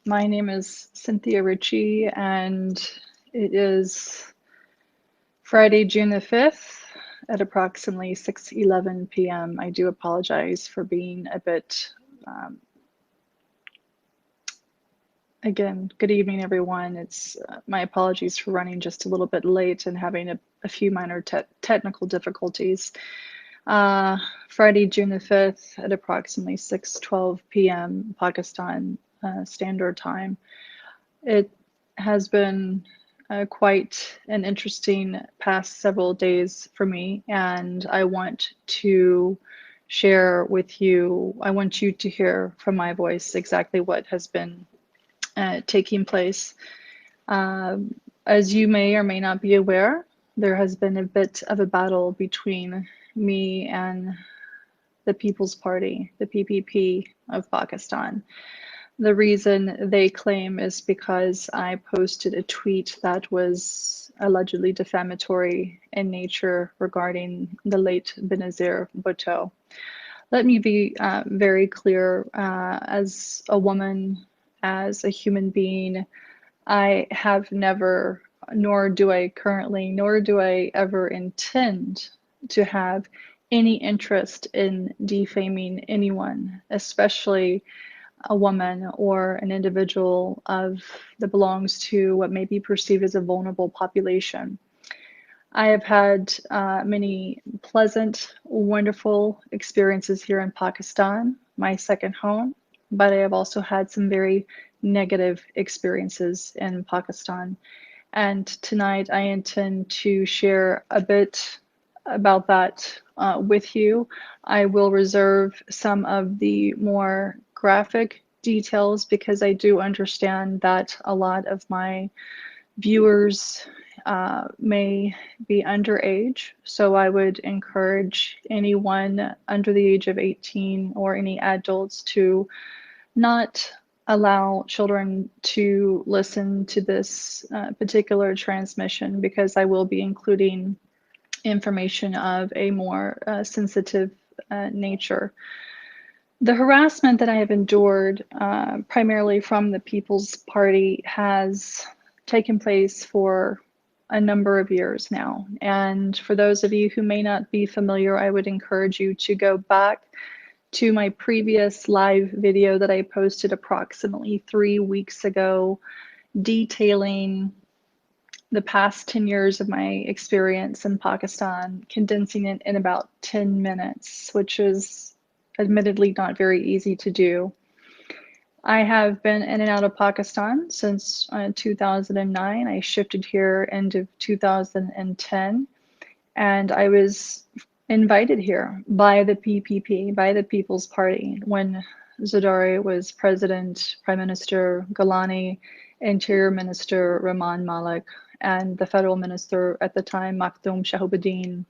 My name is Cynthia Ritchie, and it is Friday, June the 5th at approximately 6:11 p.m. I do apologize for being a bit, again, good evening, everyone. It's my apologies for running just a little bit late and having a few minor technical difficulties. Friday, June the 5th at approximately 6:12 p.m. Pakistan Standard Time. It has been quite an interesting past several days for me, and I want to share with you, I want you to hear from my voice exactly what has been taking place. As you may or may not be aware, there has been a bit of a battle between me and the People's Party, the PPP of Pakistan. The reason they claim is because I posted a tweet that was allegedly defamatory in nature regarding the late Benazir Bhutto. Let me be very clear, as a woman, as a human being, I have never, nor do I currently, nor do I ever intend to have any interest in defaming anyone, especially a woman or an individual that belongs to what may be perceived as a vulnerable population. I have had many pleasant, wonderful experiences here in Pakistan, my second home, but I have also had some very negative experiences in Pakistan. And tonight I intend to share a bit about that with you. I will reserve some of the more graphic details because I do understand that a lot of my viewers may be underage. So I would encourage anyone under the age of 18 or any adults to not allow children to listen to this particular transmission because I will be including information of a more sensitive nature. The harassment that I have endured, primarily from the People's Party, has taken place for a number of years now. And for those of you who may not be familiar, I would encourage you to go back to my previous live video that I posted approximately 3 weeks ago, detailing the past 10 years of my experience in Pakistan, condensing it in about 10 minutes, which is admittedly not very easy to do. I have been in and out of Pakistan since 2009. I shifted here end of 2010, and I was invited here by the PPP, by the People's Party, when Zardari was president, Prime Minister Gilani, Interior Minister Rehman Malik, and the federal minister at the time, Makhdoom Shahabuddin.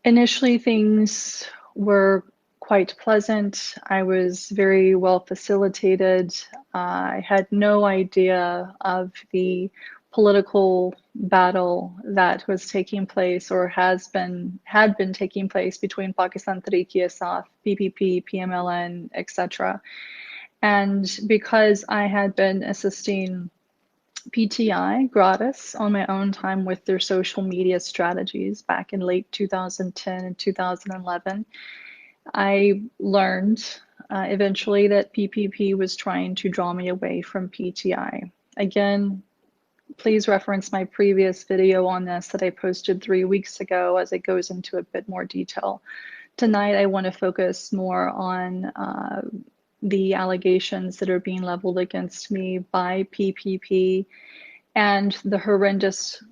Initially, things were quite pleasant. I was very well facilitated. I had no idea of the political battle that was taking place or had been taking place between Pakistan Tehreek-e-Insaf, PPP, PMLN, etc. And because I had been assisting PTI gratis on my own time with their social media strategies back in late 2010 and 2011, I learned eventually that PPP was trying to draw me away from PTI. Again, please reference my previous video on this that I posted 3 weeks ago as it goes into a bit more detail. Tonight, I want to focus more on the allegations that are being leveled against me by PPP and the horrendous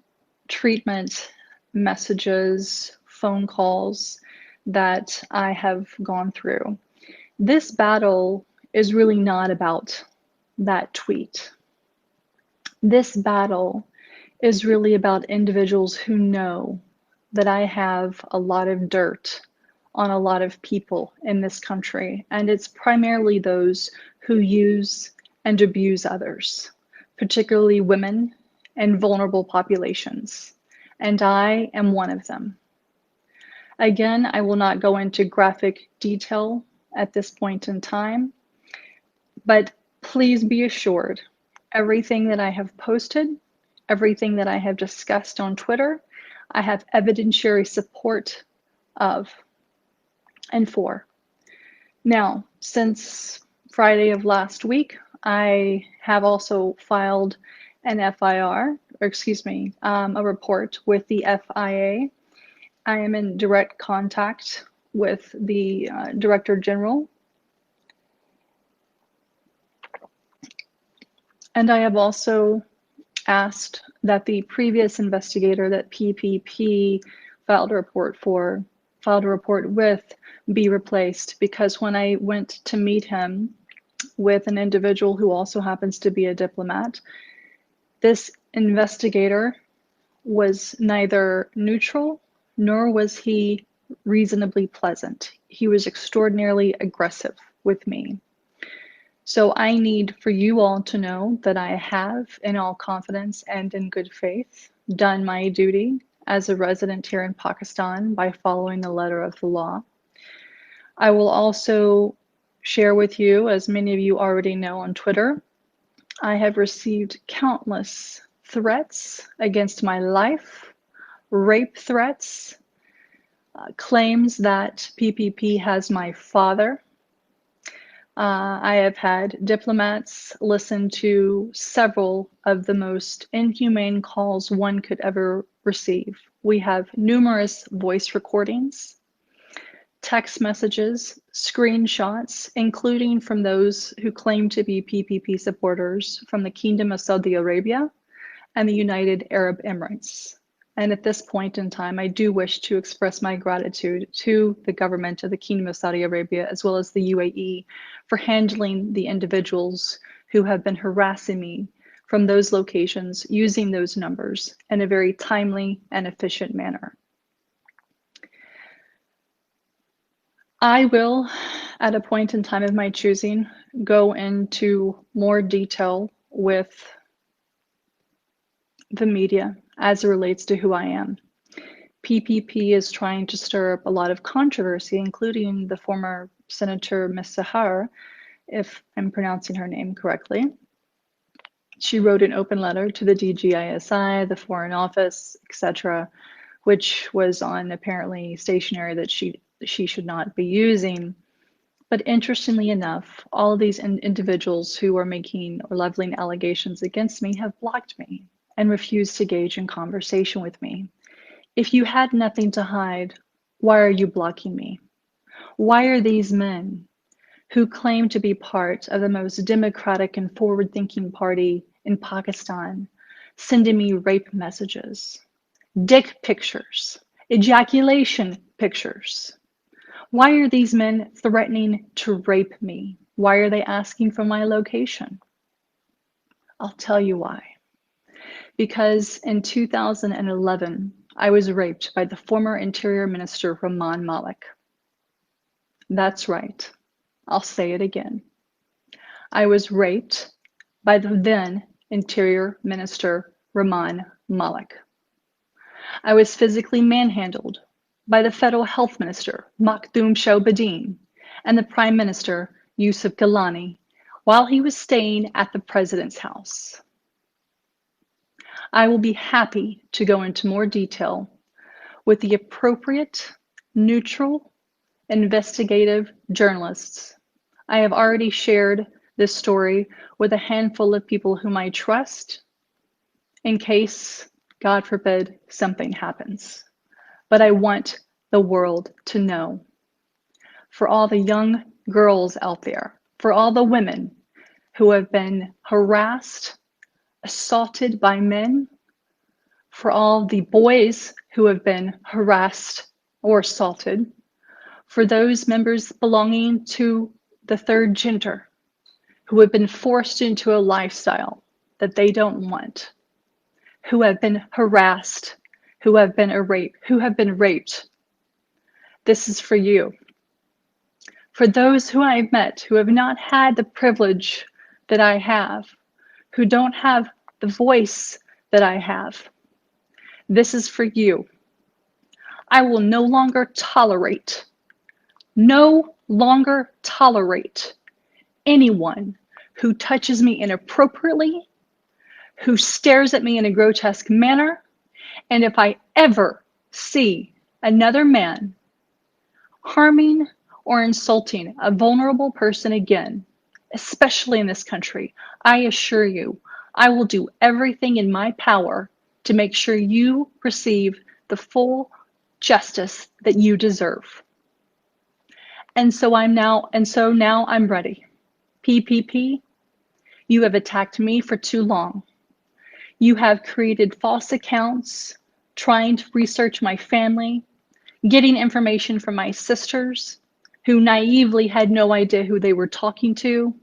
treatment, messages, phone calls that I have gone through. This battle is really not about that tweet. This battle is really about individuals who know that I have a lot of dirt on a lot of people in this country, and it's primarily those who use and abuse others, particularly women and vulnerable populations, and I am one of them. Again, I will not go into graphic detail at this point in time, but Please be assured, everything that I have posted, everything that I have discussed on Twitter, I have evidentiary support of and for. Now, since Friday of last week, I have also filed an FIR, or excuse me, a report with the FIA. I am in direct contact with the Director General, and I have also asked that the previous investigator that PPP filed a report with be replaced, because when I went to meet him with an individual who also happens to be a diplomat, this investigator was neither neutral nor was he reasonably pleasant. He was extraordinarily aggressive with me. So I need for you all to know that I have, in all confidence and in good faith, done my duty as a resident here in Pakistan by following the letter of the law. I will also share with you, as many of you already know on Twitter, I have received countless threats against my life, rape threats, claims that PPP has my father. I have had diplomats listen to several of the most inhumane calls one could ever receive. We have numerous voice recordings, text messages, screenshots, including from those who claim to be PPP supporters from the Kingdom of Saudi Arabia and the United Arab Emirates. And at this point in time, I do wish to express my gratitude to the government of the Kingdom of Saudi Arabia, as well as the UAE, for handling the individuals who have been harassing me from those locations using those numbers in a very timely and efficient manner. I will, at a point in time of my choosing, go into more detail with the media as it relates to who I am. PPP is trying to stir up a lot of controversy, including the former Senator Ms. Sahar, if I'm pronouncing her name correctly. She wrote an open letter to the DGISI, the Foreign Office, etc., which was on apparently stationery that she should not be using. But interestingly enough, all of these individuals who are making or leveling allegations against me have blocked me and refused to engage in conversation with me. If you had nothing to hide, why are you blocking me? Why are these men who claim to be part of the most democratic and forward-thinking party in Pakistan sending me rape messages, dick pictures, ejaculation pictures? Why are these men threatening to rape me? Why are they asking for my location? I'll tell you why. Because in 2011, I was raped by the former Interior Minister, Rehman Malik. That's right. I'll say it again. I was raped by the then Interior Minister, Rehman Malik. I was physically manhandled by the Federal Health Minister, Makhdoom Shahbadin, and the Prime Minister, Yousaf Gilani, while he was staying at the President's house. I will be happy to go into more detail with the appropriate, neutral, investigative journalists. I have already shared this story with a handful of people whom I trust in case, God forbid, something happens. But I want the world to know. For all the young girls out there, for all the women who have been harassed, assaulted by men, for all the boys who have been harassed or assaulted, for those members belonging to the third gender who have been forced into a lifestyle that they don't want, who have been harassed, who have been raped. This is for you. For those who I've met who have not had the privilege that I have, who don't have the voice that I have, this is for you. I will no longer tolerate anyone who touches me inappropriately, who stares at me in a grotesque manner, and if I ever see another man harming or insulting a vulnerable person again, especially in this country, I assure you, I will do everything in my power to make sure you receive the full justice that you deserve. And so now I'm ready. PPP, you have attacked me for too long. You have created false accounts, trying to research my family, getting information from my sisters, who naively had no idea who they were talking to,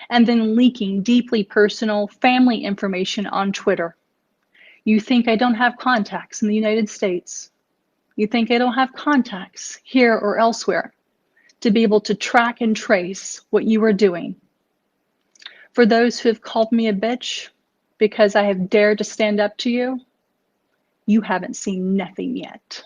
and then leaking deeply personal family information on Twitter. You think I don't have contacts in the United States. You think I don't have contacts here or elsewhere to be able to track and trace what you are doing. For those who have called me a bitch because I have dared to stand up to you, you haven't seen nothing yet.